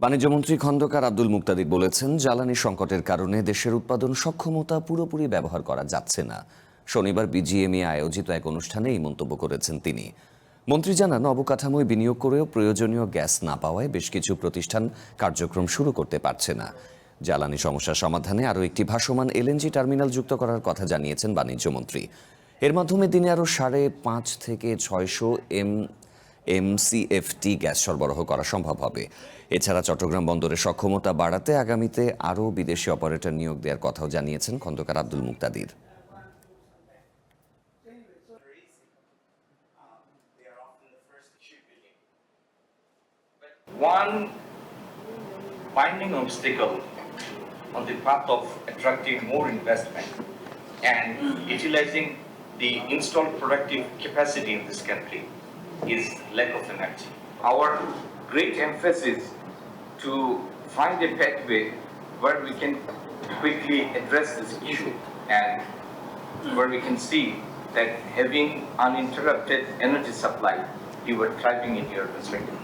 বাণিজ্যমন্ত্রী খন্দকার আব্দুল মুক্তাদির বলেছেন, জ্বালানি সংকটের কারণে দেশের উৎপাদন সক্ষমতা পুরোপুরি ব্যবহার করা যাচ্ছে না। শনিবার বিজিএমইএ আয়োজিত এক অনুষ্ঠানে এই মন্তব্য করেছেন তিনি। মন্ত্রী জানান, অবকাঠামোয় বিনিয়োগ করেও প্রয়োজনীয় গ্যাস না পাওয়ায় বেশ কিছু প্রতিষ্ঠান কার্যক্রম শুরু করতে পারছে না। জ্বালানি সমস্যা সমাধানে আরও একটি ভাসমান এলএনজি টার্মিনাল যুক্ত করার কথা জানিয়েছেন বাণিজ্যমন্ত্রী। এর মাধ্যমে দিনে আরও 5.5 থেকে 600 এমসিএফটি গ্যাস সরবরাহ করা সম্ভব হবে। এছাড়া চট্টগ্রাম বন্দরের সক্ষমতা বাড়াতে আগামীতে আরও বিদেশি অপারেটর নিয়োগ দেওয়ার কথাও জানিয়েছেন খন্দকার আব্দুল মুক্তাদির। One binding obstacle on the path of attracting more investment and utilizing the installed productive capacity in this country is lack of energy. Our great emphasis to find a pathway where we can quickly address this issue and where we can see that having uninterrupted energy supply, you were thriving in your perspective.